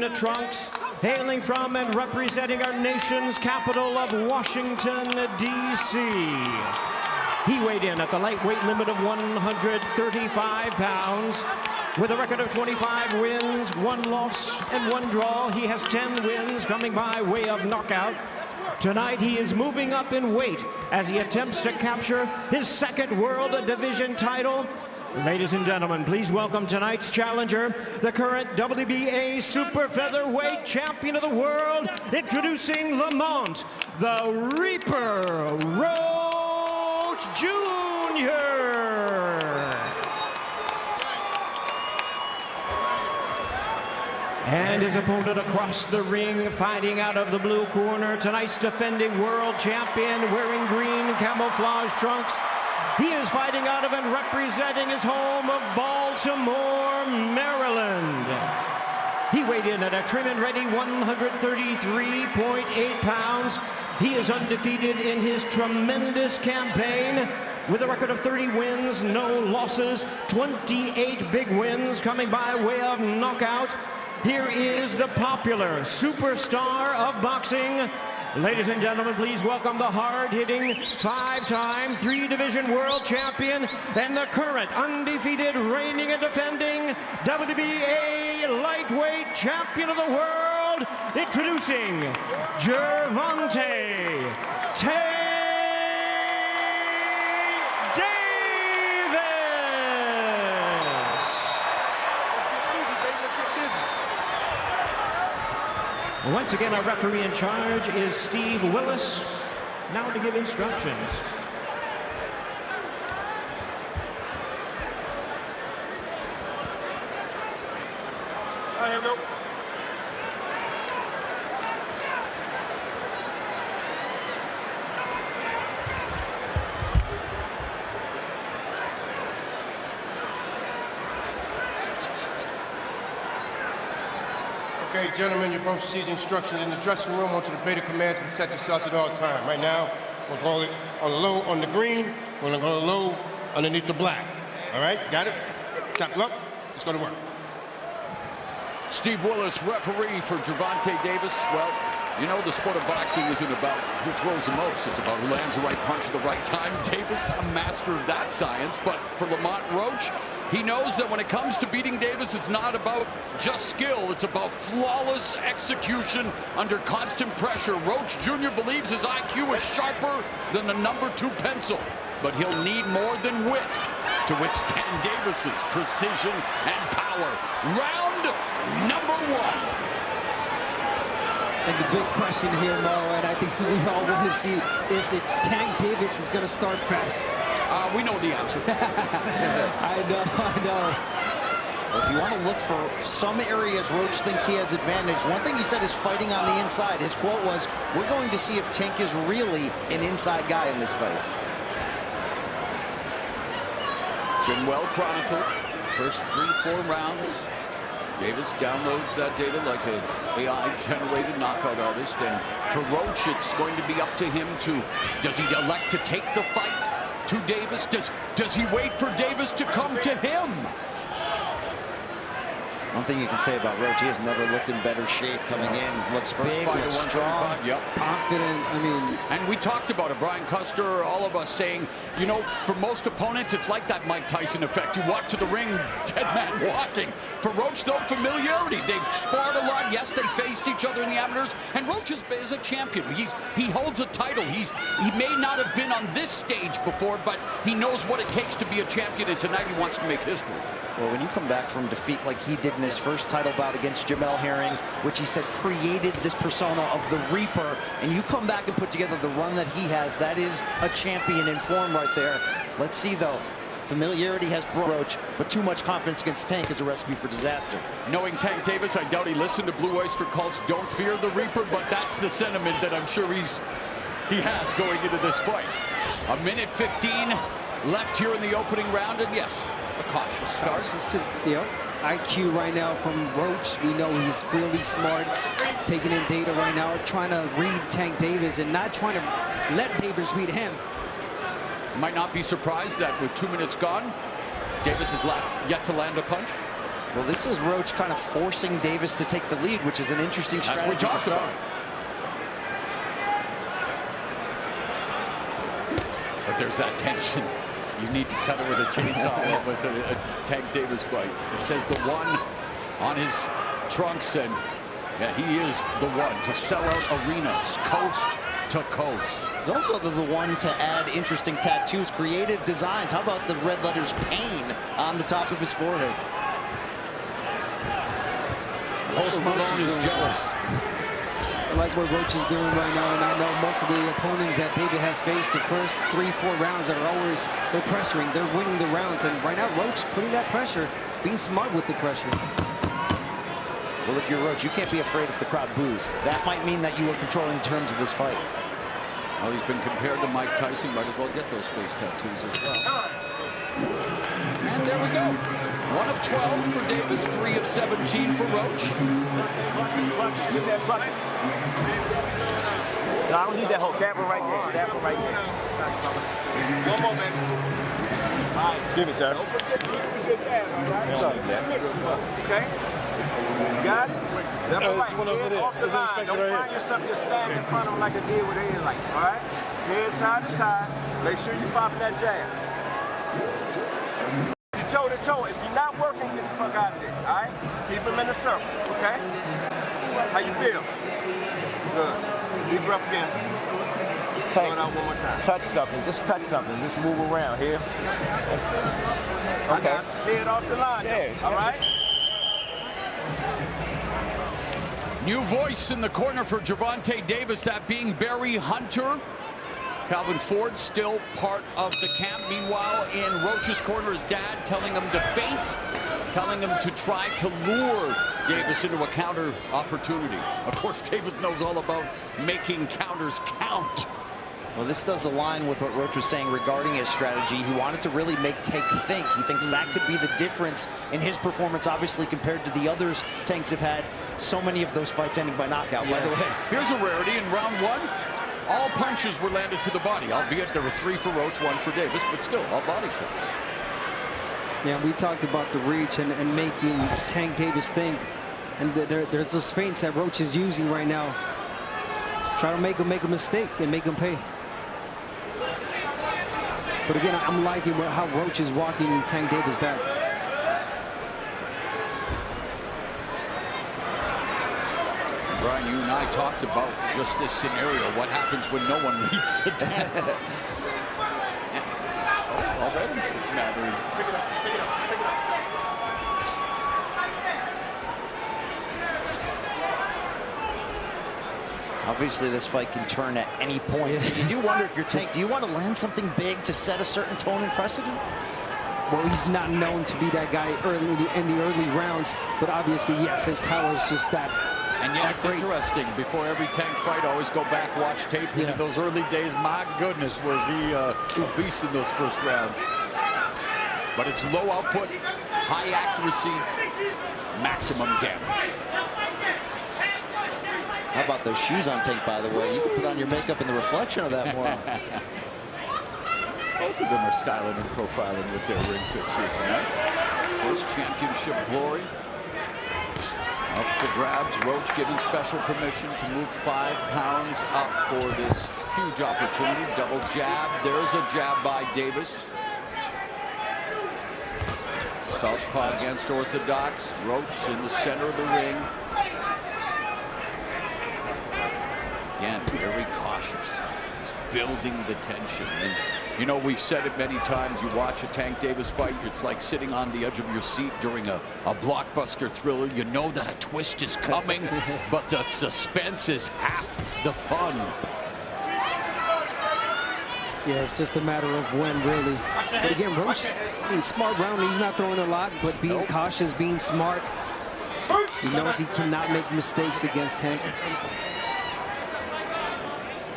green trunks, hailing from and representing our nation's capital of Washington, D.C. He weighed in at the lightweight limit of 135 pounds. With a record of 25 wins, 1 loss, and 1 draw, he has 10 wins coming by way of knockout. Tonight, he is moving up in weight as he attempts to capture his 2nd World Division title. Ladies and gentlemen, please welcome tonight's challenger, the current WBA Super Featherweight Champion of the World, introducing Lamont, the Reaper, Roach Jr. And his opponent across the ring, fighting out of the blue corner, tonight's defending world champion, wearing green camouflage trunks. He is fighting out of and representing his home of Baltimore, Maryland. He weighed in at a trim and ready 133.8 pounds. He is undefeated in his tremendous campaign with a record of 30 wins, no losses, 28 big wins coming by way of knockout. Here is the popular superstar of boxing. Ladies and gentlemen, please welcome the hard-hitting, 5-time, 3-division world champion and the current undefeated, reigning and defending WBA lightweight champion of the world, introducing Gervonts Davis. Once again, our referee in charge is Steve Willis, now to give instructions. Here we go. Okay, gentlemen, you both received instructions in the dressing room. I want you to obey the commands and protect yourselves at all times. Right now, we'll go on the low on the green. We're gonna go low underneath the black. All right, got it? Chop up. Let's go to work. Steve Willis, referee for Gervonts Davis. Well, you know the sport of boxing isn't about who throws the most. It's about who lands the right punch at the right time. Davis, a master of that science. But for Lamont Roach, he knows that when it comes to beating Davis, it's not about just skill. It's about flawless execution under constant pressure. Roach Jr. believes his IQ is sharper than the #2 pencil, but he'll need more than wit to withstand Davis's precision and power. Round number 1. And the big question here, Mo, and I think we all want to see, is if Tank Davis is going to start fast. We know the answer. I know. Well, if you want to look for some areas Roach thinks he has advantage, one thing he said is fighting on the inside. His quote was, "We're going to see if Tank is really an inside guy in this fight." Been well chronicled. First 3-4 rounds. Davis downloads that data like an AI-generated knockout artist. And for Roach, it's going to be up to him to, does he elect to take the fight to Davis? Does he wait for Davis to come to him? One thing you can say about Roach, he has never looked in better shape coming in. Looks big, looks strong. Yep. Confident, I mean. And we talked about it, Brian Custer, all of us saying, you know, for most opponents, it's like that Mike Tyson effect. You walk to the ring, dead man walking. For Roach, though, familiarity. They've sparred a lot. Yes, they faced each other in the amateurs. And Roach is a champion. He holds a title. He may not have been on this stage before, but he knows what it takes to be a champion. And tonight he wants to make history. Well, when you come back from defeat like he did in his first title bout against Jamel Herring, which he said created this persona of the Reaper, and you come back and put together the run that he has, that is a champion in form right there. Let's see, though. Familiarity has brought Roach, but too much confidence against Tank is a recipe for disaster. Knowing Tank Davis, I doubt he listened to Blue Oyster Cult's "Don't Fear the Reaper," but that's the sentiment that I'm sure he has going into this fight. 1:15 left here in the opening round, and yes, a cautious start. Yep. IQ right now from Roach. We know he's really smart, taking in data right now, trying to read Tank Davis and not trying to let Davis read him. Might not be surprised that with 2 minutes gone, Davis has yet to land a punch. Well, this is Roach kind of forcing Davis to take the lead, which is an interesting strategy. That's what we talked about. But there's that tension. You need to cut it with a chainsaw with a Tank Davis fight. It says the one on his trunks, and yeah, he is the one to sell out arenas, coast to coast. He's also the one to add interesting tattoos, creative designs. How about the red letters pain on the top of his forehead? Post Malone is jealous. I like what Roach is doing right now, and I know most of the opponents that David has faced the first 3-4 rounds are always, they're pressuring, they're winning the rounds, and right now Roach putting that pressure, being smart with the pressure. Well, if you're Roach, you can't be afraid if the crowd boos. That might mean that you are controlling the terms of this fight. Well, he's been compared to Mike Tyson. Might as well get those face tattoos as well. And there we go. 1 of 12 for Davis, 3 of 17 for Roach. No, I don't need that whole that one right there. That one right there. One more, man. All right. Give it, sir. Okay. You got it? Left or right. Head off the line. Don't find yourself just standing in front of him like I did with the headlights, all right? Head side to side. Make sure you pop that jab. You toe to toe. If you're not working, get the fuck out of there, all right? Keep him in the circle, okay? How you feel? Good. Deep breath again. Throw it out one more time. Touch something. Just touch something. Just move around here. Okay. Head off the line. Yeah. All right? New voice in the corner for Gervonts Davis, that being Barry Hunter. Calvin Ford still part of the camp. Meanwhile, in Roach's corner, his dad telling him to feint, telling him to try to lure Davis into a counter opportunity. Of course, Davis knows all about making counters count. Well, this does align with what Roach was saying regarding his strategy. He wanted to really make Tank think. He thinks that could be the difference in his performance, obviously, compared to the others Tanks have had. So many of those fights ending by knockout, by the way. Here's a rarity in round 1. All punches were landed to the body, albeit there were 3 for Roach, 1 for Davis, but still, all body shots. Yeah, we talked about the reach and making Tank Davis think. And there's those feints that Roach is using right now. Try to make a mistake and make him pay. But again, I'm liking how Roach is walking Tank Davis back. Brian, you and I talked about just this scenario. What happens when no one leads the dance? Already it's mattering. Stick it up. Stick it up. Stick it up. Obviously, this fight can turn at any point. So you do wonder if you're Tank, do you want to land something big to set a certain tone and precedent? Well, he's not known to be that guy in the early rounds, but obviously, yes, his power is just that. And yet it's interesting. Before every Tank fight, always go back, watch tape into those early days. My goodness, was he a beast in those first rounds. But it's low output, high accuracy, maximum damage. How about those shoes on Tank, by the way? You can put on your makeup in the reflection of that more. Both of them are styling and profiling with their ring fits here tonight. First championship glory. Up for grabs. Roach given special permission to move 5 pounds up for this huge opportunity. Double jab. There's a jab by Davis. Southpaw against orthodox. Roach in the center of the ring. Again, very cautious. He's building the tension. And, you know, we've said it many times. You watch a Tank Davis fight, it's like sitting on the edge of your seat during a blockbuster thriller. You know that a twist is coming, but the suspense is half the fun. Yeah, it's just a matter of when, really. But again, Roach being smart round. He's not throwing a lot, but being cautious, being smart. He knows he cannot make mistakes against Tank.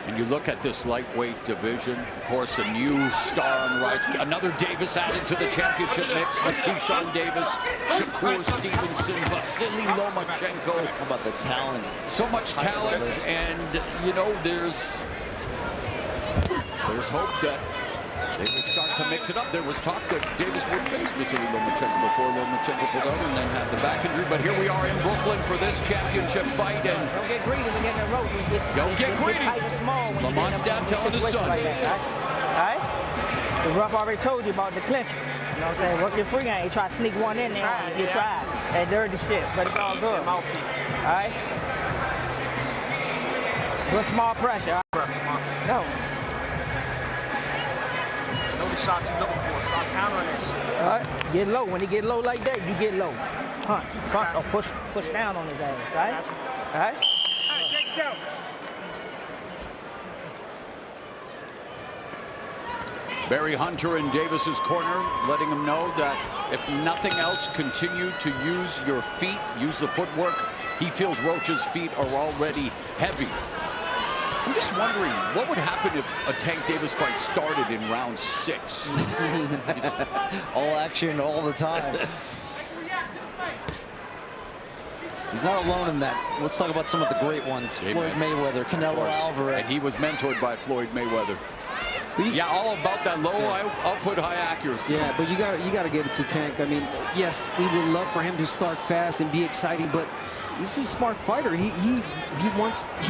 And you look at this lightweight division, of course, a new star on the rise. Another Davis added to the championship mix with Keyshawn Davis, Shakur Stevenson, Vasily Lomachenko. How about the talent? So much talent, and, you know, there's hope that They will start to mix it up. There was talk that Davis would face Vasily Lomachenko before Lomachenko pulled out and then had the back injury. But here we are in Brooklyn for this championship fight. And don't get greedy when you're in the rope. Don't get greedy. Tight and small when Lamont's dad telling his son. like that, all right? The ref already told you about the clincher. You know what I'm saying? Work your free game. You try to sneak one in there. You tried. That dirty shit. But it's all good. All right? Good small pressure. No. Know the shots you're looking for. Start countering that shit. All right? Get low. When he get low like that, you get low. Punch. Or push down on his ass. All right? All right? Take it out. Barry Hunter in Davis's corner, letting him know that if nothing else, continue to use your feet, use the footwork. He feels Roach's feet are already heavy. I'm just wondering, what would happen if a Tank Davis fight started in round 6? All action all the time. He's not alone in that. Let's talk about some of the great ones. Floyd Mayweather, Canelo Alvarez. And he was mentored by Floyd Mayweather. Yeah, all about that low output, high accuracy. Yeah, but you gotta give it to Tank. I mean, yes, we would love for him to start fast and be exciting, but this is a smart fighter. He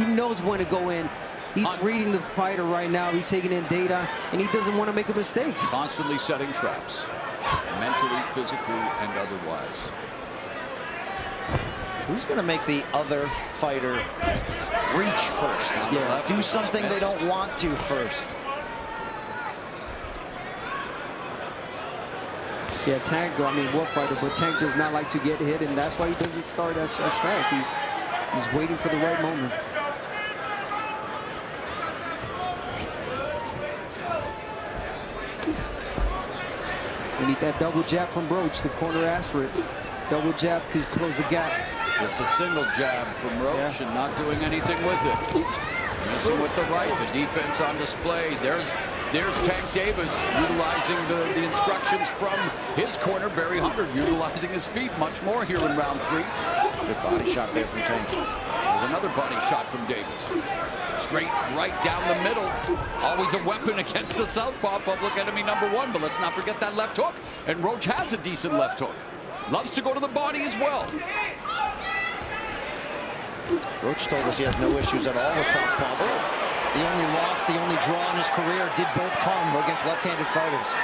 knows when to go in. He's reading the fighter right now. He's taking in data, and he doesn't want to make a mistake. Constantly setting traps, mentally, physically, and otherwise. Who's going to make the other fighter reach first? Yeah. Do something they don't want to first. Yeah, Tank, I mean, what fighter, but Tank does not like to get hit, and that's why he doesn't start as fast. He's waiting for the right moment. We need that double jab from Roach. The corner asked for it. Double jab to close the gap. Just a single jab from Roach and not doing anything with it. Missing with the right, the defense on display. There's Tank Davis utilizing the instructions from his corner, Barry Hunter, utilizing his feet much more here in round 3. Good body shot there from Tank. There's another body shot from Davis. Straight right down the middle. Always a weapon against the southpaw, public enemy number 1, but let's not forget that left hook. And Roach has a decent left hook. Loves to go to the body as well. Roach told us he has no issues at all with southpaws. The only loss, the only draw in his career did both come against left-handed fighters.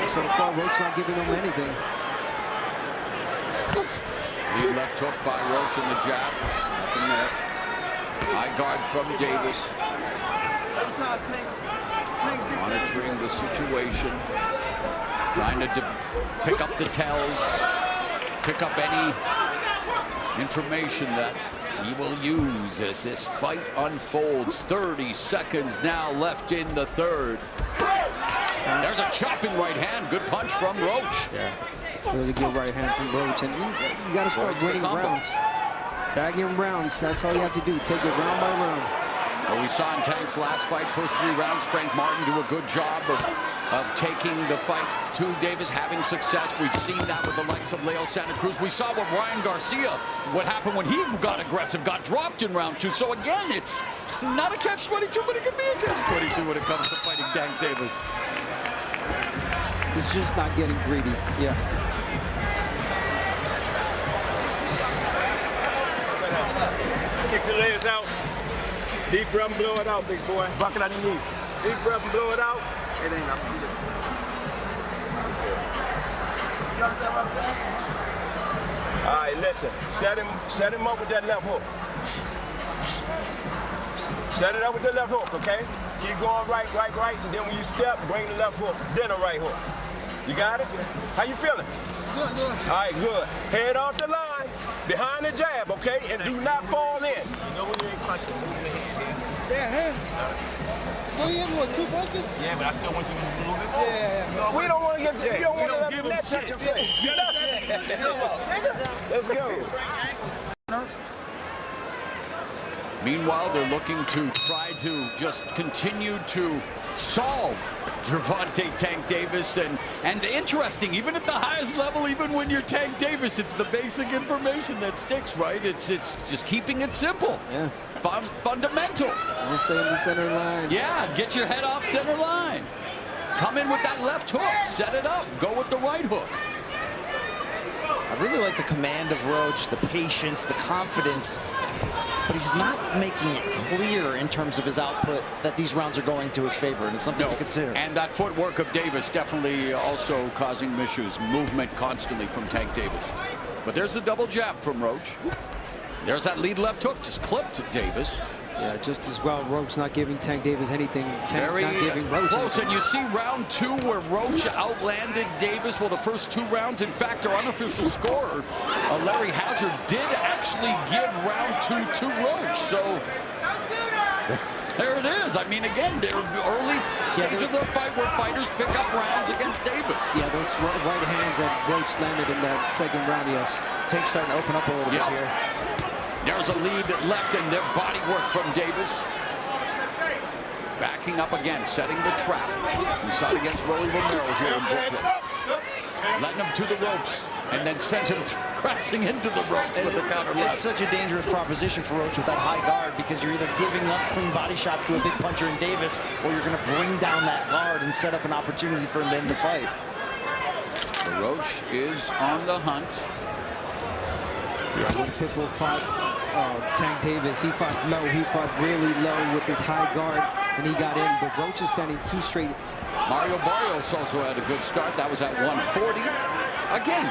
So far, Roach not giving him anything. Lead left hook by Roach in the jab. Nothing there. High guard from Davis. Monitoring the situation. Trying to pick up the tells. Pick up any information that he will use as this fight unfolds. 30 seconds now left in the 3rd. There's a chopping right hand. Good punch from Roach. Yeah, really good right hand from Roach. And you got to start winning rounds. Bagging rounds, that's all you have to do. Take it round by round. Well, we saw in Tank's last fight, first 3 rounds, Frank Martin do a good job of taking the fight to Davis, having success. We've seen that with the likes of Leo Santa Cruz. We saw what Ryan Garcia, what happened when he got aggressive, got dropped in round 2. So again, it's not a catch-22, but it can be a catch-22 when it comes to fighting Tank Davis. He's just not getting greedy. Yeah. Kick the legs out. Deep breath and blow it out, big boy. Bucket on your knees. Deep breath and blow it out. It ain't nothing. You understand what I'm saying? All right, listen. Set him up with that left hook. Set it up with the left hook, okay? Keep going right, and then when you step, bring the left hook, then a right hook. You got it? How you feeling? Good, good. All right, good. Head off the line, behind the jab, okay? And do not fall in. You know when you ain't punching, move the hand in. Yeah, oh, you have what, 2 punches? Yeah, but I still want you to move a little bit more. Yeah. We don't want to get, you don't want to let the net touch your face. Let's go. Meanwhile, they're looking to try to just continue to solve Gervonts Tank Davis, and interesting, even at the highest level, even when you're Tank Davis, it's the basic information that sticks, right? It's just keeping it simple. Yeah. Fundamental. We'll stay in the center line. Yeah, get your head off center line. Come in with that left hook, set it up, go with the right hook. I really like the command of Roach, the patience, the confidence, but he's not making it clear in terms of his output that these rounds are going to his favor, and it's something to consider. And that footwork of Davis definitely also causing issues. Movement constantly from Tank Davis. But there's the double jab from Roach. There's that lead left hook, just clipped Davis. Yeah, just as well. Roach not giving Tank Davis anything. Tank Very not giving Roach close, anything. and you see round 2 where Roach outlanded Davis. Well, the first 2 rounds, in fact, our unofficial scorer, Larry Hazard, did actually give round 2 to Roach. So there it is. I mean, again, they're early stage of the fight where fighters pick up rounds against Davis. Yeah, those right hands that Roach landed in that second round, yes. Tank's starting to open up a little bit here. There's a lead left in their body work from Davis. Backing up again, setting the trap. Inside against Rolly Romero here in Brooklyn. Letting him to the ropes and then sent him crashing into the ropes with the counter left. It's such a dangerous proposition for Roach with that high guard, because you're either giving up clean body shots to a big puncher in Davis, or you're going to bring down that guard and set up an opportunity for him to end the fight. Roach is on the hunt. Yeah, when Pitbull fought Tank Davis, he fought low. He fought really low with his high guard, and he got in. But Roach is standing too straight. Mario Barrios also had a good start. That was at 140. Again,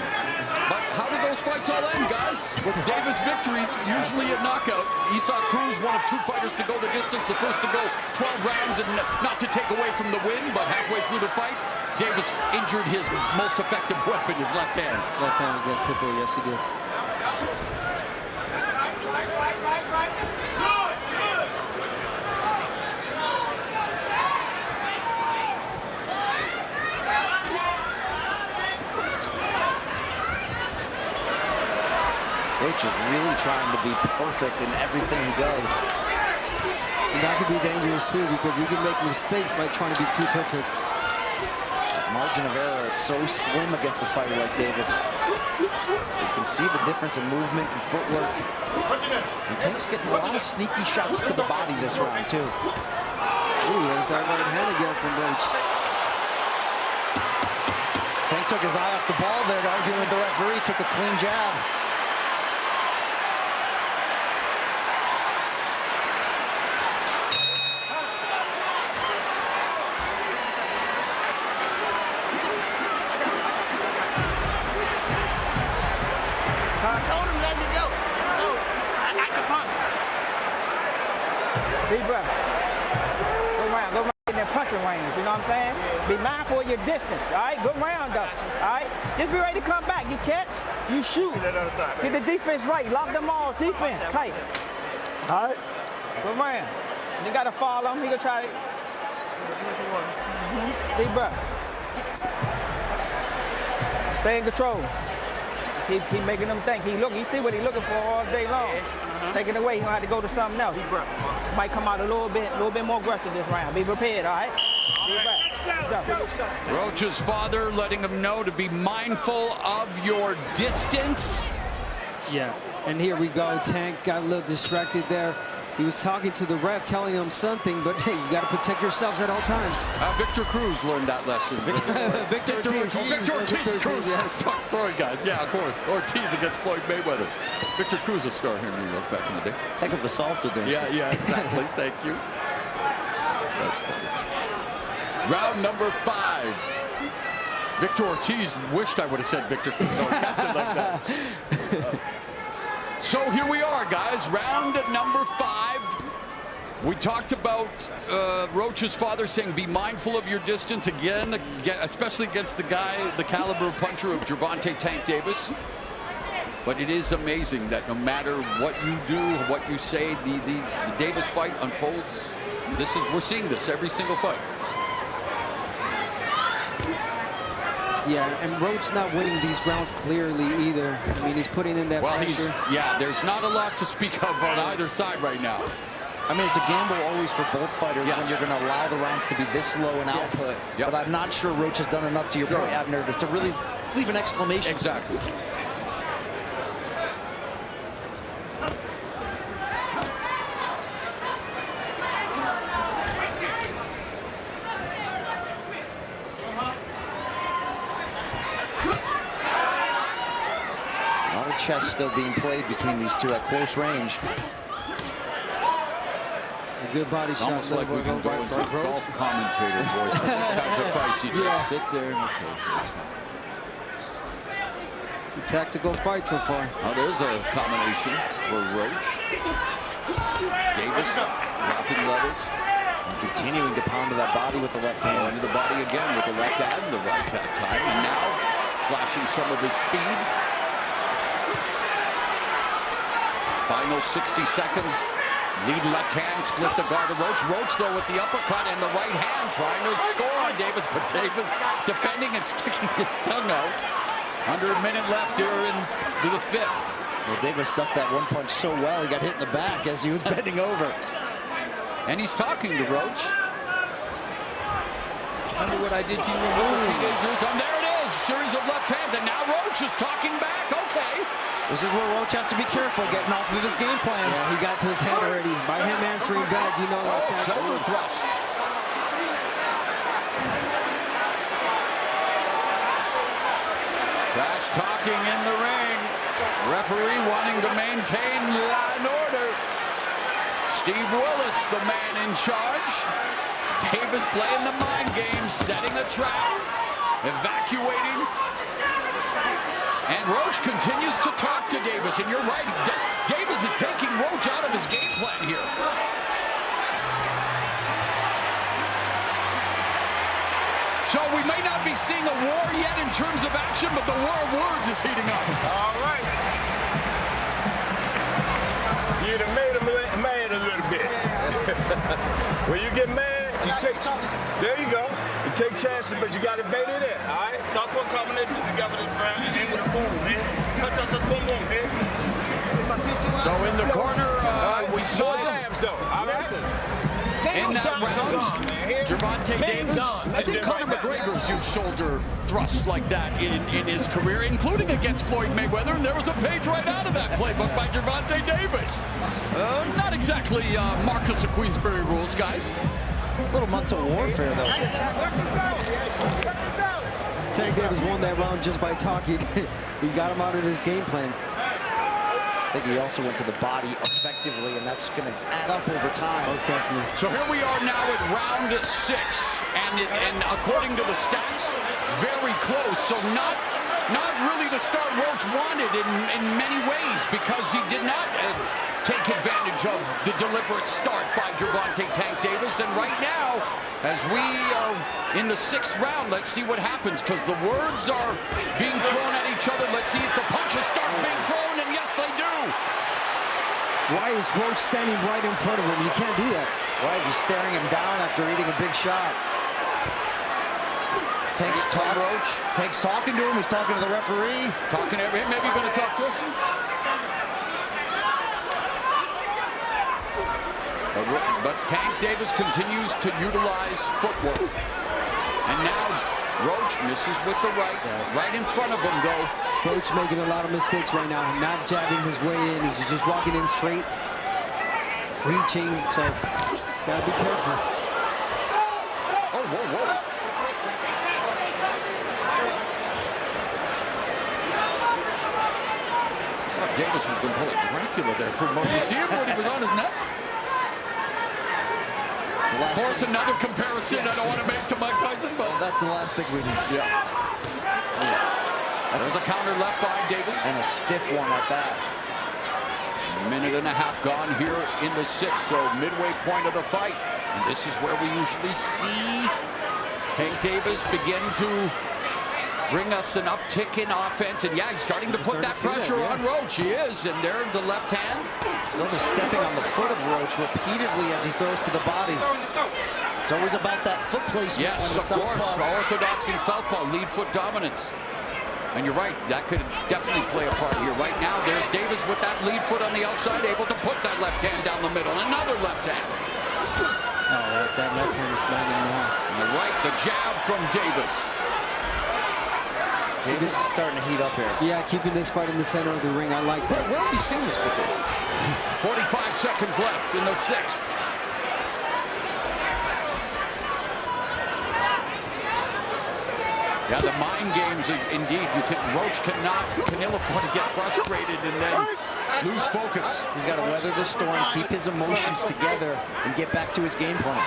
but how did those fights all end, guys? With Davis victories, usually a knockout. Esau Cruz, one of 2 fighters to go the distance, the first to go 12 rounds, and not to take away from the win, but halfway through the fight, Davis injured his most effective weapon, his left hand. Left hand against Pitbull, yes he did. Roach is really trying to be perfect in everything he does. And that could be dangerous too, because you can make mistakes by trying to be too perfect. Margin of error is so slim against a fighter like Davis. You can see the difference in movement and footwork. And Tank's getting a lot of sneaky shots to the body this round too. Ooh, there's that right hand again from Roach. Tank took his eye off the ball there, arguing with the referee, took a clean jab. Deep breath. Go around in that punching range, you know what I'm saying? Be mindful of your distance, all right? Good round, though, all right? Just be ready to come back. You catch, you shoot. Get the defense right. Lock them all. Defense tight. All right? Good round. You got to follow him. He going to try to... Deep breath. Stay in control. Keep making them think. He see what he's looking for all day long. Taking away, he gonna have to go to something else. Might come out a little bit more aggressive this round. Be prepared, all right? Roach's father letting him know to be mindful of your distance. Yeah, and here we go. Tank got a little distracted there. He was talking to the ref, telling him something, but hey, you got to protect yourselves at all times. Victor Cruz learned that lesson. Victor Ortiz. Victor Ortiz, yes. Sorry, guys. Yeah, of course. Ortiz against Floyd Mayweather. Victor Cruz, a star here in New York back in the day. Heck of a salsa dancer. Yeah, exactly. Thank you. That's funny. Round number 5. Victor Ortiz wished I would have said Victor Cruz. No, captain like that. So here we are, guys. Round number 5. We talked about Roach's father saying be mindful of your distance again, especially against the caliber puncher of Gervonts Tank Davis. But it is amazing that no matter what you do, what you say, the Davis fight unfolds. We're seeing this every single fight. Yeah, and Roach not winning these rounds clearly either. I mean, he's putting in that pressure. There's not a lot to speak of on either side right now. I mean, it's a gamble always for both fighters Yes. when you're going to allow the rounds to be this low in output. Yep. But I'm not sure Roach has done enough, to your point, Abner, to really leave an exclamation. Exactly. A lot of chess still being played between these two at close range. It's a good body shot. Almost like we can go into golf commentator voice. Types of fights, you just sit there and okay, that's fine. It's a tactical fight so far. Oh, there's a combination for Roach. Davis dropping levels. Continuing to pound to that body with the left hand. Into the body again with the left and the right that time. And now flashing some of his speed. Final 60 seconds. Lead left hand, split the guard of Roach. Roach, though, with the uppercut and the right hand, trying to score on Davis. But Davis defending and sticking his tongue out. Under a minute left here into the fifth. Well, Davis ducked that one punch so well, he got hit in the back as he was bending over. And he's talking to Roach. Remember what I did to you when we were teenagers? And there it is, series of left hands. And now Roach is talking back. Okay. This is where Roach has to be careful getting off of his game plan. Yeah, he got to his head already. By him answering back, you know that's shoulder thrust. Trash talking in the ring. Referee wanting to maintain law and order. Steve Willis, the man in charge. Davis playing the mind game, setting a trap, evacuating. And Roach continues to talk to Davis, and you're right, Davis is taking Roach out of his game plan here. So we may not be seeing a war yet in terms of action, but the war of words is heating up. All right. You done made him mad a little bit. When you get mad, you take, there you go. You take chances, but you got to bait it in, all right? Top one combination together this round and end with a boom, man. Touch, boom, boom, man. So in the corner, we saw jabs, though, all right? in that round, Gervonts Davis. I think Conor McGregor's used shoulder thrusts like that in his career, including against Floyd Mayweather, and there was a page right out of that playbook by Gervonts Davis. Not exactly Marcus of Queensberry rules, guys. A little mental warfare, though. Tank Davis won that round just by talking. He got him out of his game plan. I think he also went to the body effectively, and that's going to add up over time. Most definitely. So here we are now at round 6, and according to the stats, very close. So not really the start Roach wanted in many ways, because he did not take advantage of the deliberate start by Gervonts Tank Davis. And right now, as we are in the 6th round, let's see what happens, because the words are being thrown at each other. Let's see if the punches start being thrown, and yes, they do. Why is Roach standing right in front of him? You can't do that. Why is he staring him down after eating a big shot? Tank's talking to him. He's talking to the referee. Talking to him. Maybe going to talk to us. But Tank Davis continues to utilize footwork. And now Roach misses with the right. Right in front of him, though. Roach making a lot of mistakes right now. Not jabbing his way in. He's just walking in straight. Reaching. So, gotta be careful. Oh, whoa. Davis was going to pull a Dracula there for a moment. You see him when he was on his neck? Of course, another comparison I don't want to make to Mike Tyson, but that's the last thing we need. Yeah. There's a counter left by Davis. And a stiff one at that. A minute and a half gone here in the 6th, so midway point of the fight. And this is where we usually see Tank Davis begin to bring us an uptick in offense. And yeah, he's starting to put that pressure on Roach. He is, and there the left hand. He's also stepping on the foot of Roach repeatedly as he throws to the body. It's always about that foot placement. Yes, of course. Orthodox and southpaw, lead foot dominance. And you're right, that could definitely play a part here. Right now, there's Davis with that lead foot on the outside, able to put that left hand down the middle. Another left hand. Oh, that left hand is landing now. And the right, the jab from Davis. Davis is starting to heat up here. Yeah, keeping this fight in the center of the ring. I like that. Where have we seen this before? 45 seconds left in the 6th. Yeah, the mind games, indeed. Roach can ill afford to get frustrated and then lose focus. He's got to weather the storm, keep his emotions together, and get back to his game plan.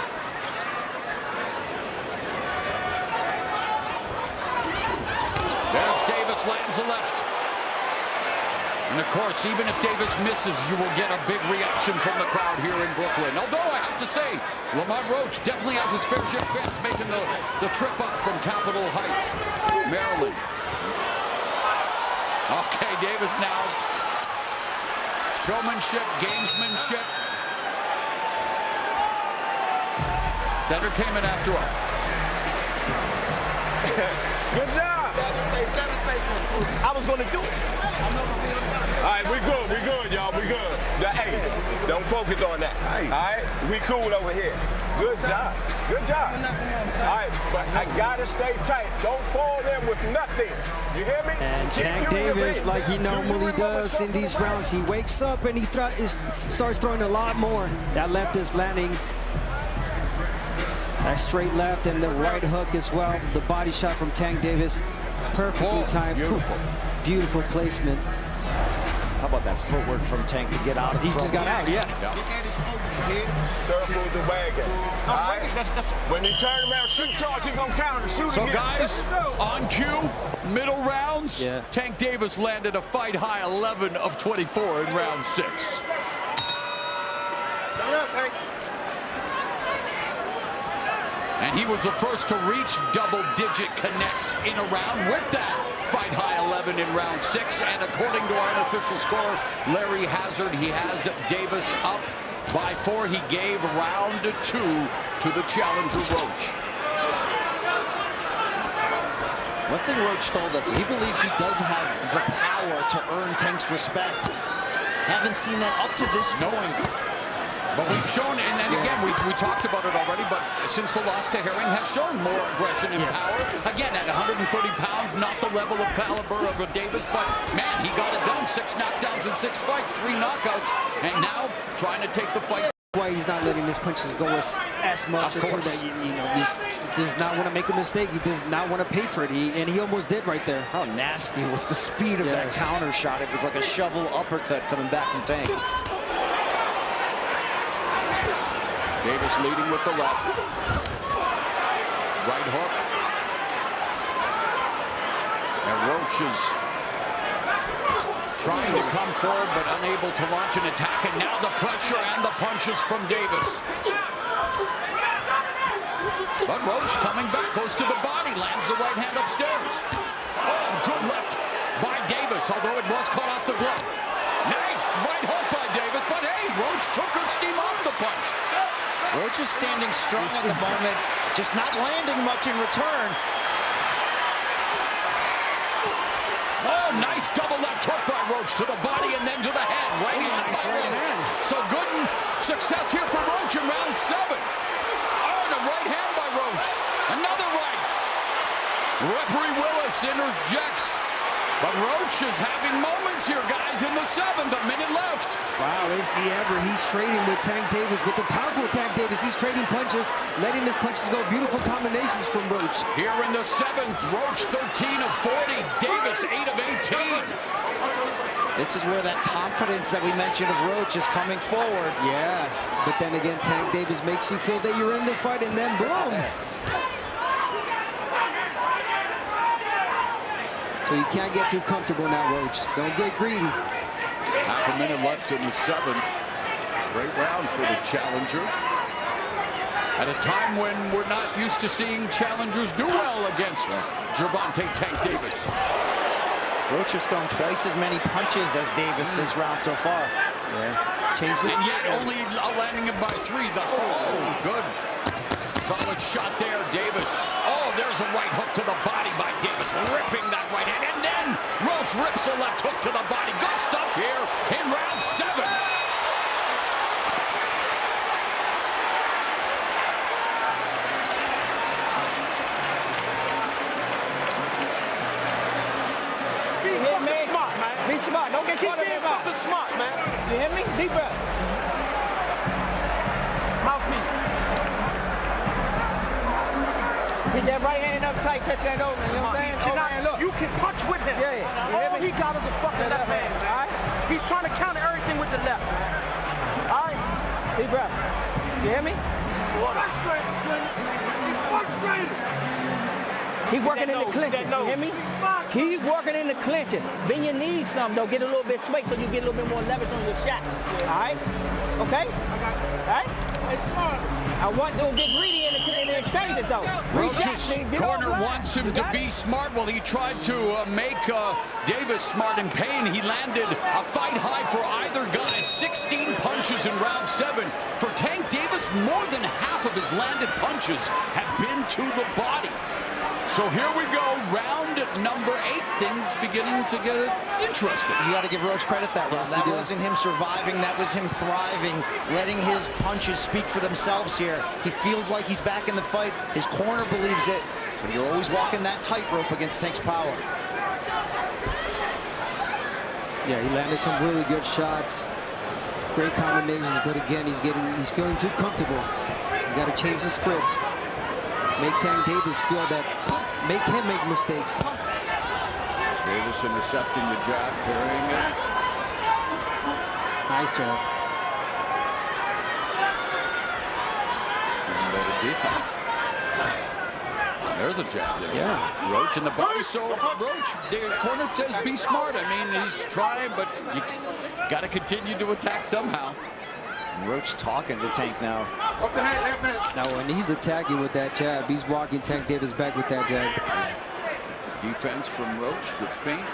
There's Davis, lands a left. And of course, even if Davis misses, you will get a big reaction from the crowd here in Brooklyn. Although I have to say, Lamont Roach definitely has his fair share of fans making the trip up from Capitol Heights, Maryland. Okay, Davis now. Showmanship, gamesmanship. It's entertainment after all. Good job. I was going to do it. All right, we good, y'all, we good. Now, hey, don't focus on that. All right, we cool over here. Good job. All right, but I gotta stay tight. Don't fall in with nothing. You hear me? And Tank Davis, like he normally does in these rounds, he wakes up and he starts throwing a lot more. That left is landing. That straight left and the right hook as well. The body shot from Tank Davis, perfectly timed. Beautiful placement. How about that footwork from Tank to get out of He just got out, yeah. Circle the wagon. All right? When he turn around, shoot charge, he's gonna counter, shoot So again. guys, on cue, middle rounds, Yeah. Tank Davis landed a fight high 11 of 24 in round 6. And he was the first to reach double-digit connects in a round with that fight high 11 in round 6. And according to our unofficial scorer, Larry Hazard, he has Davis up by 4. He gave round 2 to the challenger, Roach. One thing Roach told us is he believes he does have the power to earn Tank's respect. Haven't seen that up to this point. But we've shown, and then again, we talked about it already, but since the loss to Herring has shown more aggression and power. Again, at 130 pounds, not the level of caliber of a Davis, but man, he got it done. 6 knockdowns in 6 fights, 3 knockouts, and now trying to take the fight. Why he's not letting his punches go as much. Of course. That, you know, he does not want to make a mistake. He does not want to pay for it. And he almost did right there. How nasty was the speed of that counter shot. It was like a shovel uppercut coming back from Tank. Davis leading with the left. Right hook. And Roach is trying to come forward, but unable to launch an attack. And now the pressure and the punches from Davis. But Roach coming back, goes to the body, lands the right hand upstairs. Oh, good left by Davis, although it was caught off the glove. Nice right hook by Davis, but hey, Roach took her steam off the punch. Roach is standing strong at the moment, just not landing much in return. Oh, nice double left hook by Roach to the body and then to the head. Right in. Nice right hand. So good success here for Roach in round 7. Oh, and a right hand by Roach. Another right. Referee Willis interjects. But Roach is having moments here, guys, in the 7th, a minute left. Wow, is he ever? He's trading with Tank Davis, with the powerful Tank Davis. He's trading punches, letting his punches go. Beautiful combinations from Roach. Here in the 7th, Roach 13 of 40, Davis 8 of 18. This is where that confidence that we mentioned of Roach is coming forward. Yeah, but then again, Tank Davis makes you feel that you're in the fight, and then boom. So you can't get too comfortable now, Roach. Don't get greedy. Half a minute left in the 7th. Great round for the challenger. At a time when we're not used to seeing challengers do well against Gervonts Tank Davis. Roach has thrown twice as many punches as Davis this round so far. Changes. And yet only landing him by 3 thus far. Oh, good. Solid shot there, Davis. Oh, there's a right hook to the body by Davis, ripping that right hand. And then Roach rips a left hook to the body. Good stuff here in round 7. Be smart. Don't get caught up in that. Smart, man. You hear me? Deep breath. Mouthpiece. Get that right hand up tight, catch that over. You know what I'm saying? Look. You can punch with him. Yeah, you hear All me? he got is a fucking left hand, man. All right? He's trying to counter everything with the left, man. All right? Deep breath. You hear me? Frustrated, Junior. He's frustrated. Keep working in the clinches. You hear me? Keep working in the clinches. Bend your knees some, though. Get a little bit sway so you get a little bit more leverage on your shot. All right? Okay? All right? Hey, smart. I want to get greedy in the exchanges, though. Roach's corner wants him to be smart. Well, he tried to make Davis smart in pain. He landed a fight high for either guy. 16 punches in round 7. For Tank Davis, more than half of his landed punches have been to the body. So here we go, round number 8. Things beginning to get interesting. You got to give Roach credit that round. That wasn't him surviving. That was him thriving, letting his punches speak for themselves here. He feels like he's back in the fight. His corner believes it, but you're always walking that tightrope against Tank's power. Yeah, he landed some really good shots. Great combinations, but again, he's feeling too comfortable. He's got to change the script. Make Tank Davis feel that, make him make mistakes. Davis intercepting the jab, parrying it. Nice job. Even better defense. There's a jab there. Yeah. Roach in the body. So Roach, the corner says be smart. I mean, he's trying, but you got to continue to attack somehow. Roach talking to Tank now. Off the hand, left hand. Now, when he's attacking with that jab, he's walking Tank Davis back with that jab. Defense from Roach. Good feint.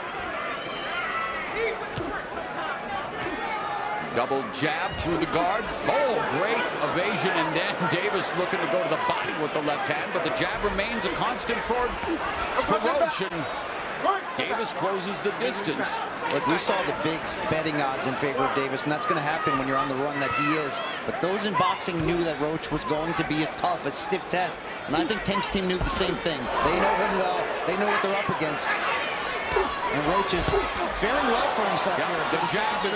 Double jab through the guard. Oh, great evasion. And then Davis looking to go to the body with the left hand, but the jab remains a constant for Roach. And Davis closes the distance. Look, we saw the big betting odds in favor of Davis, and that's going to happen when you're on the run that he is. But those in boxing knew that Roach was going to be as tough, a stiff test. And I think Tank's team knew the same thing. They know him well. They know what they're up against. And Roach is faring well for himself here. The jab is a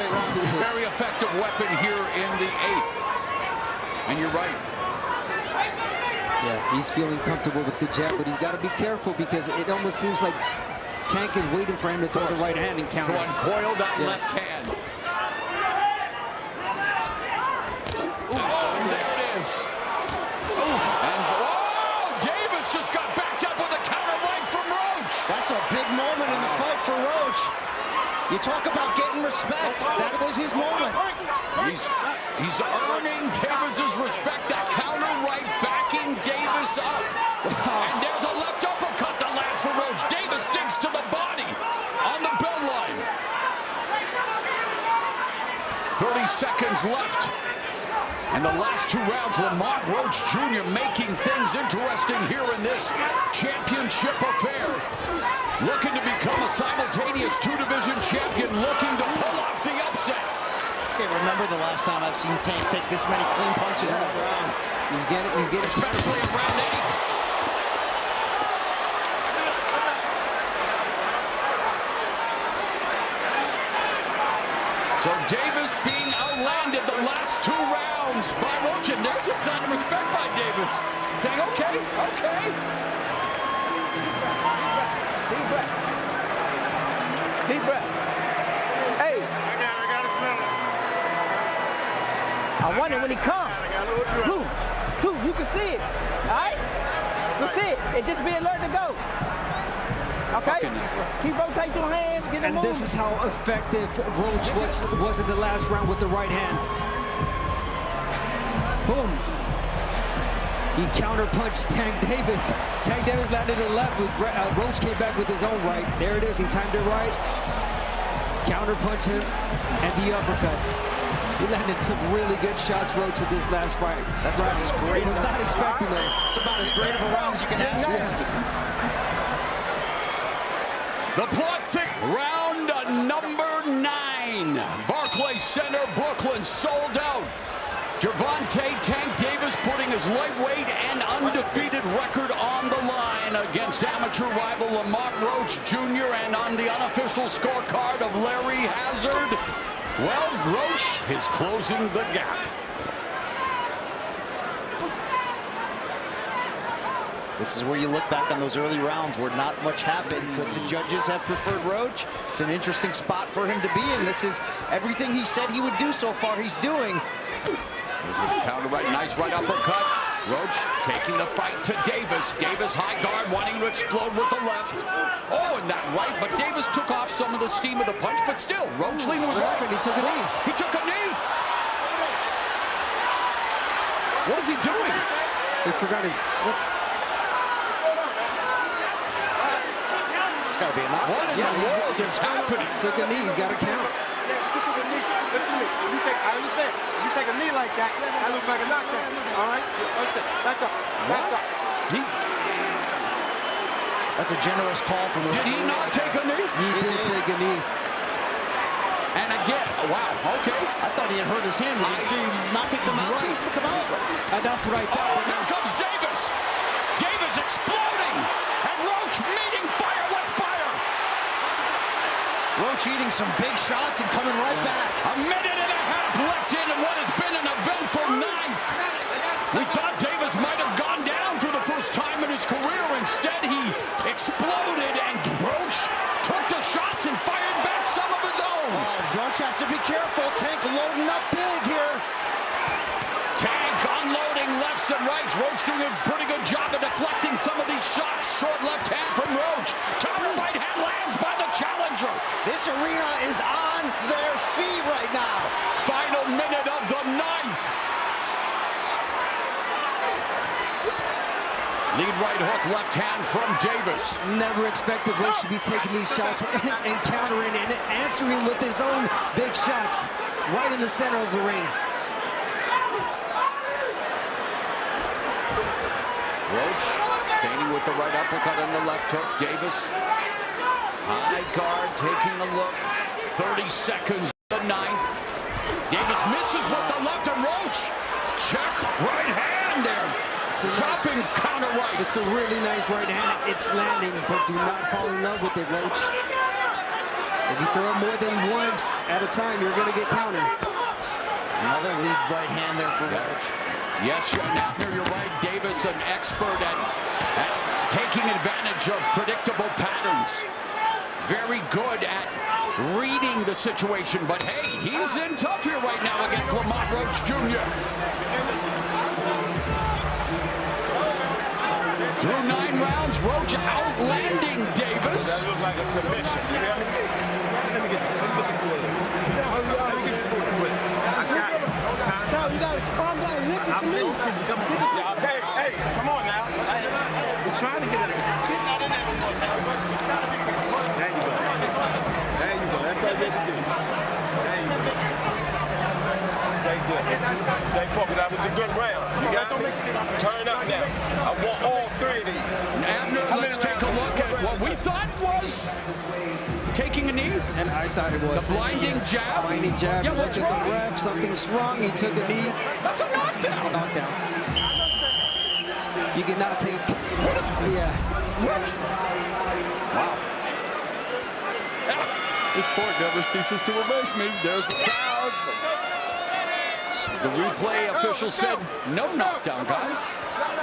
very effective weapon here in the 8th. And you're right. Yeah, he's feeling comfortable with the jab, but he's got to be careful because it almost seems like Tank is waiting for him to throw the right hand and counter. To uncoil that Yes. left hand. Oh, there it is. Oof. And Davis just got backed up with a counter right from Roach. That's a big moment in the fight for Roach. You talk about getting respect. That was his moment. He's earning Davis's respect. That counter right backing Davis up. And there's a left uppercut that lands for Roach. Davis digs to the body on the bell line. 30 seconds left. And the last 2 rounds, Lamont Roach Jr. making things interesting here in this championship affair. Looking to become a simultaneous 2-division champion, looking to pull off the upset. I can't remember the last time I've seen Tank take this many clean punches in one round. He's getting Especially in round 8. So Davis being outlanded the last 2 rounds by Roach, and there's a sign of respect by Davis, saying, okay, okay. Deep breath. Deep breath. Hey. I got it, I wonder when he comes. You can see it. All right? You can see it. And just be alert to go. Okay? Keep rotating your hands. Get them And this is how effective Roach was in the last round with the right hand. Boom. He counterpunched Tank Davis. Tank Davis landed to the left. Roach came back with his own right. There it is. He timed it right. Counterpunch him and the uppercut. He landed some really good shots, Roach, in this last fight. That's about as great. He was not expecting those. It's about as great of a round as you can ask for. Yes. The plot thick round Center, Brooklyn, sold out. Gervonts Tank Davis putting his lightweight and undefeated record on the line against amateur rival Lamont Roach Jr. and on the unofficial scorecard of Larry Hazard, well, Roach is closing the gap. This is where you look back on those early rounds where not much happened. Could the judges have preferred Roach? It's an interesting spot for him to be in. This is everything he said he would do so far he's doing. There's a counter right, nice right uppercut. Roach taking the fight to Davis. Davis high guard, wanting to explode with the left. Oh, and that right, but Davis took off some of the steam of the punch, but still, Roach leaning with right. He took a knee. He took a knee. What is he doing? He forgot his... It's got to be a knockdown. What in the world is happening? Took a knee. He's got to count. I understand. If you take a knee like that, that looks like a knockdown. All right? Back up. Back up. That's a generous call from the Did he not take a knee? He did take a knee. And again, wow, okay. I thought he had hurt his hand. Did he not take the mouthpiece to come out? That's what I thought. Oh, here comes Davis. Davis exploding. And Roach meeting fire with fire. Roach eating some big shots and coming right back. A minute and a half left in what has been an eventful ninth. We thought Davis might have gone down for the first time in his career. Instead, he exploded and Roach took the shots and fired back some of his own. Roach has to be careful. Tank loading up big here. Tank unloading lefts and rights. Roach doing a pretty good job of deflecting some of these shots. Short left hand from Roach. Counter right hand lands by the challenger. This arena is on their feet right now. Final minute of the ninth. Lead right hook, left hand from Davis. Never expected Roach to be taking these shots and countering and answering with his own big shots right in the center of the ring. Roach feigning with the right uppercut and the left hook. Davis, high guard, taking a look. 30 seconds, the ninth. Davis misses with the left and Roach. Check right hand there. Chopping counter right. It's a really nice right hand. It's landing, but do not fall in love with it, Roach. If you throw it more than once at a time, you're going to get countered. Another lead right hand there for Roach. Yes, Abner, you're right. Davis, an expert at taking advantage of predictable patterns. Very good at reading the situation, but hey, he's in tough here right now against Lamont Roach Jr. Through 9 rounds, Roach outlanding Davis. That looks like a submission. You hear me? Let me get No, you gotta calm down and listen to me. Okay, hey, come on now. He's trying to get it. Get that in there one more time. There you go. There you go. That's what they do. There you go. Stay good. Stay focused. That was a good round. You got me? Turn up now. I want all 3 of these. Abner, let's take a look at what we thought was taking a knee. And I thought it was. The blinding jab. Blinding jab. Yeah, what's wrong? The ref, something's wrong. He took a knee. That's a knockdown. It's a knockdown. You cannot take. What is? Yeah. What? Wow. This sport never ceases to amaze me. There's the crowd. The replay official said no knockdown, guys.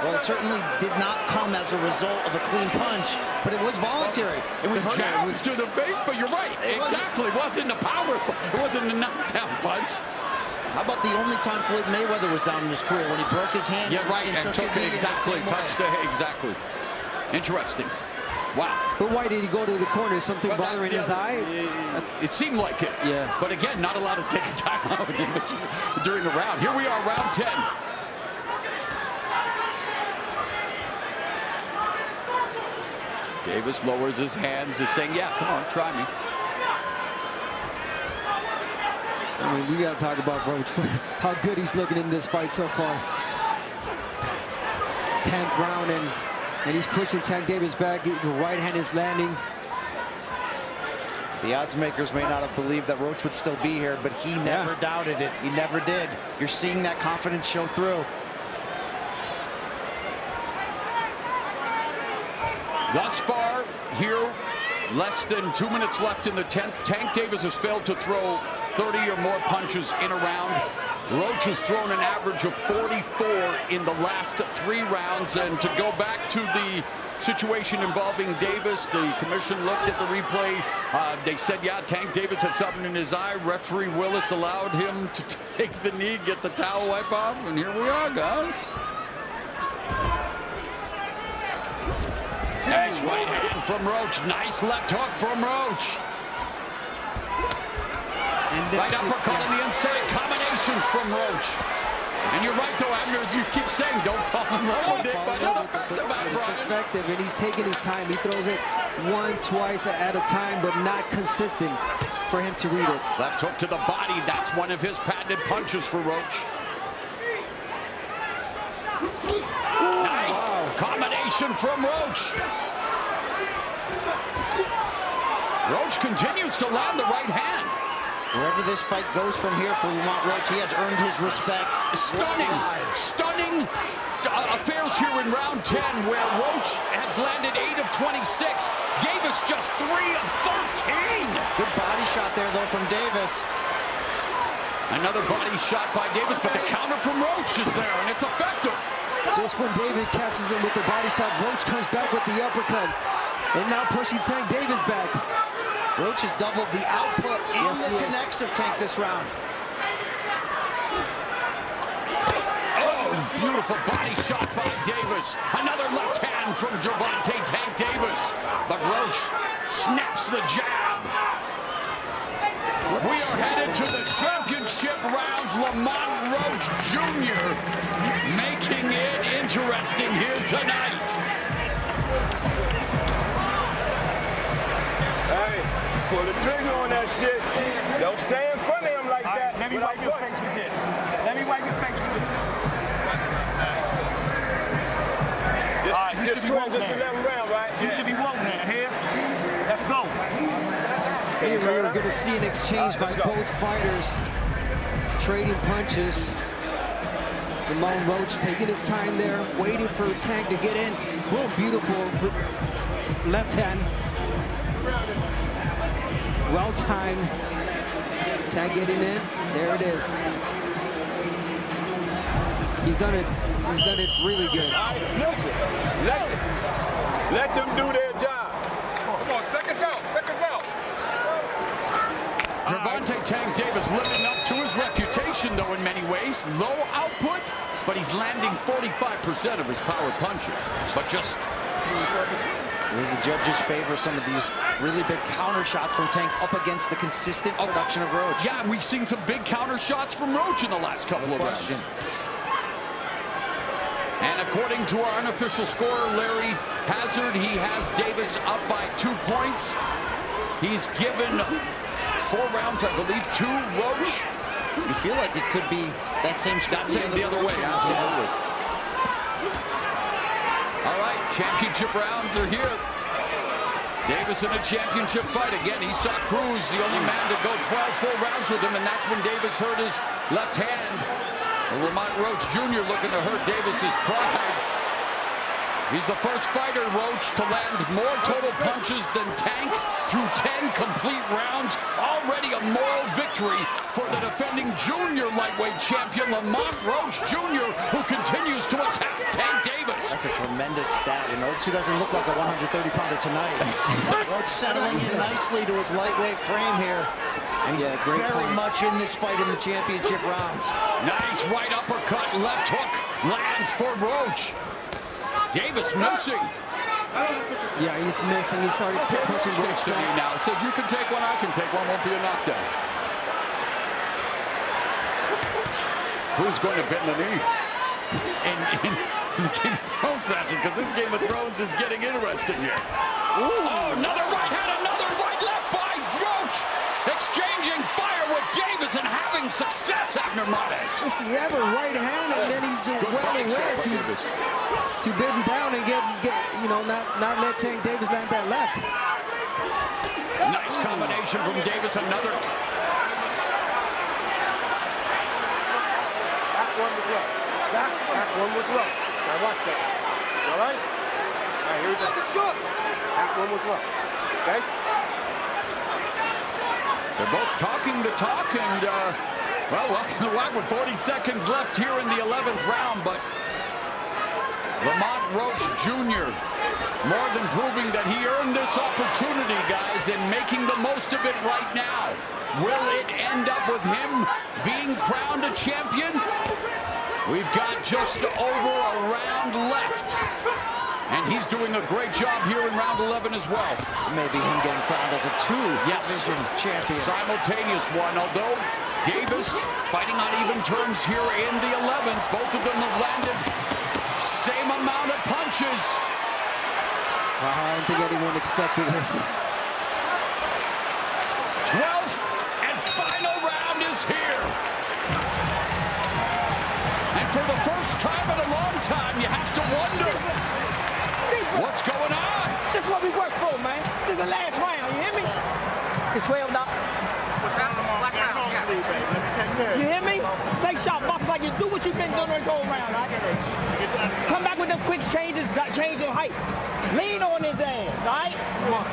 Well, it certainly did not come as a result of a clean punch, but it was voluntary. And we've The heard jab it was to the face, but you're right. Exactly. It wasn't a power. It wasn't a knockdown punch. How about the only time Floyd Mayweather was down in his career when he broke his hand? Yeah, right. And took the knee it in the exactly. same way? Touched the head. Exactly. Interesting. Wow. But why did he go to the corner? Something Well, bothering his eye? It seemed like it. Yeah. But again, not allowed to take a timeout during the round. Here we are, round 10. Davis lowers his hands. He's saying, yeah, come on, try me. I mean, we got to talk about Roach, how good he's looking in this fight so far. 10th round, and he's pushing Tank Davis back. The right hand is landing. The odds makers may not have believed that Roach would still be here, but he never doubted it. He never did. You're seeing that confidence show through. Thus far, here, less than 2 minutes left in the 10th. Tank Davis has failed to throw 30 or more punches in a round. Roach has thrown an average of 44 in the last 3 rounds. And to go back to the situation involving Davis, the commission looked at the replay. They said, yeah, Tank Davis had something in his eye. Referee Willis allowed him to take the knee, get the towel wipe off, and here we are, guys. Nice right hand from Roach. Nice left hook from Roach. Right uppercut on the inside. Combinations from Roach. And you're right, though, Abner, as you keep saying, don't fall in love with it, but it's effective, Brian. It's effective, and he's taking his time. He throws it 1, twice at a time, but not consistent for him to read it. Left hook to the body. That's one of his patented punches for Roach. Nice combination from Roach. Roach continues to land the right hand. Wherever this fight goes from here for Lamont Roach, he has earned his respect. Stunning affairs here in round 10, where Roach has landed 8 of 26. Davis just 3 of 13. Good body shot there, though, from Davis. Another body shot by Davis, but the counter from Roach is there, and it's effective. Just when David catches him with the body shot, Roach comes back with the uppercut. And now pushing Tank Davis back. Roach has doubled the output and the connects of Tank this round. Oh, beautiful body shot by Davis. Another left hand from Gervonts Tank Davis. But Roach snaps the jab. We are headed to the championship rounds. Lamont Roach Jr. making it interesting here tonight. Hey, pull the trigger on that shit. Don't stay in front of him like that. Let me wipe your face with this. Let me wipe your face with this. Just 11 round, right? You should be woke now. Here, let's go. Here we're going to see an exchange by both fighters, trading punches. Lamont Roach taking his time there, waiting for Tank to get in. Boom, beautiful left hand. Well timed. Tank getting in. There it is. He's done it. He's done it really good. All right, listen. Let them do their job. Come on, seconds out. Seconds out. Gervonts Tank Davis living up to his reputation, though, in many ways. Low output, but he's landing 45% of his power punches. But just... The judges favor some of these really big counter shots from Tank up against the consistent production of Roach. Yeah, we've seen some big counter shots from Roach in the last couple of rounds. And according to our unofficial scorer, Larry Hazard, he has Davis up by 2 points. He's given 4 rounds, I believe, to Roach. You feel like it could be that same score. The other way, absolutely. All right, championship rounds are here. Davis in a championship fight. Again, he saw Cruz, the only man to go 12 full rounds with him, and that's when Davis hurt his left hand. Lamont Roach Jr. looking to hurt Davis's pride. He's the first fighter, Roach, to land more total punches than Tank through 10 complete rounds. Already a moral victory for the defending junior lightweight champion, Lamont Roach Jr., who continues to attack Tank Davis. That's a tremendous stat. And Roach, who doesn't look like a 130-pounder tonight. Roach settling in nicely to his lightweight frame here. And he's very much in this fight in the championship rounds. Nice right uppercut, left hook lands for Roach. Davis missing. Yeah, he's missing. He started pushing Roach to me now. Says you can take one, I can take one. Won't be a knockdown. Who's going to bend the knee? In the Game of Thrones fashion, because this Game of Thrones is getting interesting here. Oh, another right hand, another right left by Roach. Exchanging fire with Davis and having success, Abner Martes. Listen, you have a right hand, and then he's well aware to bid him down and get not let Tank Davis land that left. Nice combination from Davis. Another. That one was low. That one was low. Now watch that. All right? All right, here we go. That one was low. Okay? They're both talking the talk, and, well, welcome to the WAC with 40 seconds left here in the 11th round, but Lamont Roach Jr. more than proving that he earned this opportunity, guys, and making the most of it right now. Will it end up with him being crowned a champion? We've got just over a round left. And he's doing a great job here in round 11 as well. Maybe him getting crowned as a two-division champion. Simultaneous one, although Davis fighting on even terms here in the 11th. Both of them have landed same amount of punches. I don't think anyone expected this. 12th and final round is here. And for the first time in a long time, you have to wonder, what's going on? This is what we work for, man. This is the last round, you hear me? It's 12 dollars. What's happening? You hear me? Stay sharp, box like you do what you've been doing this whole round, right? Come back with them quick changes, change your height. Lean on his ass, all right? Come on.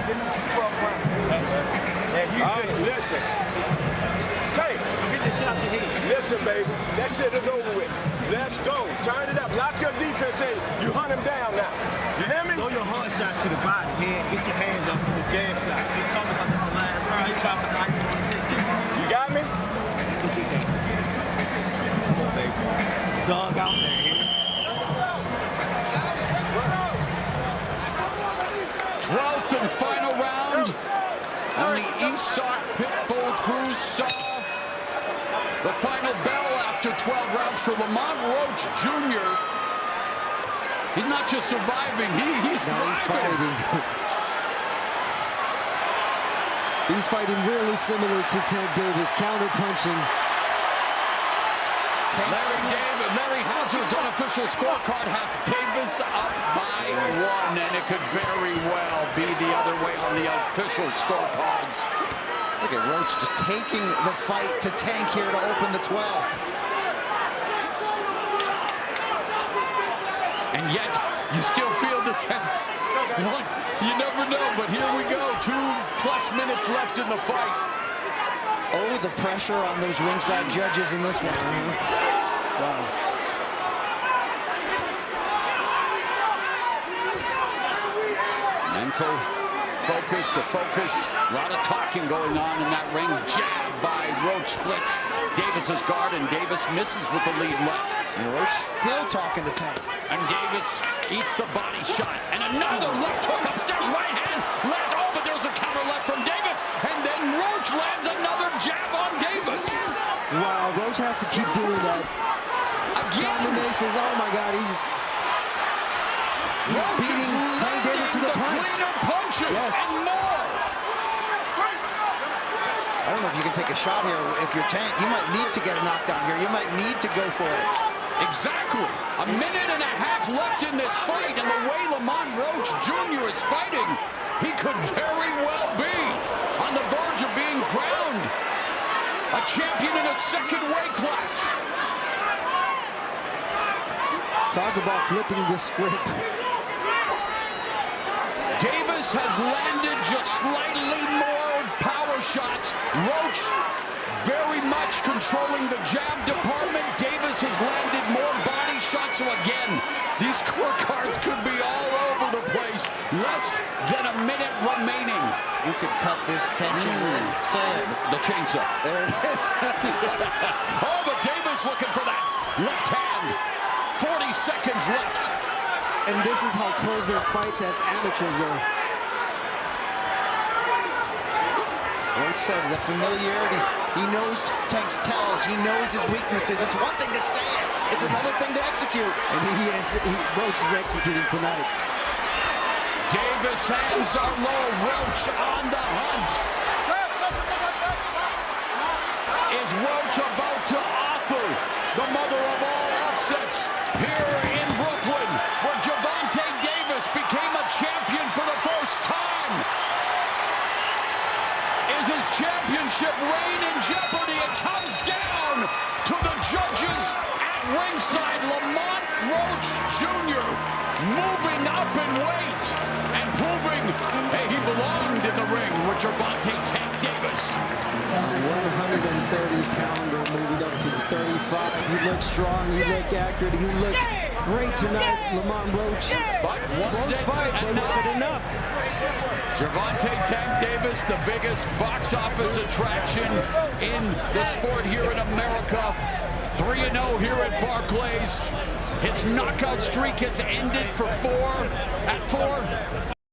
This is the 12th round. And you listen. Take. Get the shot you hit. Listen, baby. That shit is over with. Let's go. Turn it up. Lock your defense in. You hunt him down now. You hear me? Throw your hard shot to the body. Head. Get your hands up for the jab shot. He coming up on the last round. He talking about the ice on the pitch. You got me? Come on, baby. Dog out there. 12th and final round. And the Esoc Pitbull crew saw the final bell after 12 rounds for Lamont Roach Jr. He's not just surviving, he's thriving. He's fighting really similar to Tank Davis, counter-punching. Larry Hazard's unofficial scorecard has Davis up by 1, and it could very well be the other way on the official scorecards. Look at Roach just taking the fight to Tank here to open the 12th. And yet, you still feel the sense. You never know, but here we go. 2+ minutes left in the fight. Oh, the pressure on those ringside judges in this one. Wow. Mental focus, the focus. A lot of talking going on in that ring. Jab by Roach splits Davis's guard, and Davis misses with the lead left. And Roach still talking to Tank. And Davis eats the body shot. And another left hook upstairs, right hand. Lands, oh, but there's a counter left from Davis. And then Roach lands another jab on Davis. Wow, Roach has to keep doing that. Again. Combinations, oh my God, he's beating Tank Davis to the punch. Cleaner punches and more. I don't know if you can take a shot here if you're Tank. You might need to get a knockdown here. You might need to go for it. Exactly. A minute and a half left in this fight, and the way Lamont Roach Jr. is fighting, he could very well be on the verge of being crowned a champion in a second weight class. Talk about flipping the script. Davis has landed just slightly more power shots. Roach very much controlling the jab department. Davis has landed more body shots. So again, these scorecards could be all over the place. Less than a minute remaining. You could cut this tension with, say it, the chainsaw. There it is. Oh, but Davis looking for that left hand. 40 seconds left. And this is how close their fights as amateurs were. Roach said the familiarity, he knows Tank's tells, he knows his weaknesses. It's one thing to say it, it's another thing to execute. And Roach is executing tonight. Davis' hands are low. Roach on the hunt. Is Roach about to offer the mother of all upsets here in Brooklyn, where Gervonts Davis became a champion for the first time? Is his championship reign in jeopardy? It comes down to the judges at ringside. Lamont Roach Jr. moving up in weight and proving, hey, he belonged in the ring with Gervonts Tank Davis. 130-pounder moving up to 35. He looks strong. He looked accurate. He looked great tonight, Lamont Roach. But Close fight, but was it enough? Gervonts Tank Davis, the biggest box office attraction in the sport here in America. 3-0 here at Barclays. His knockout streak has ended at 4.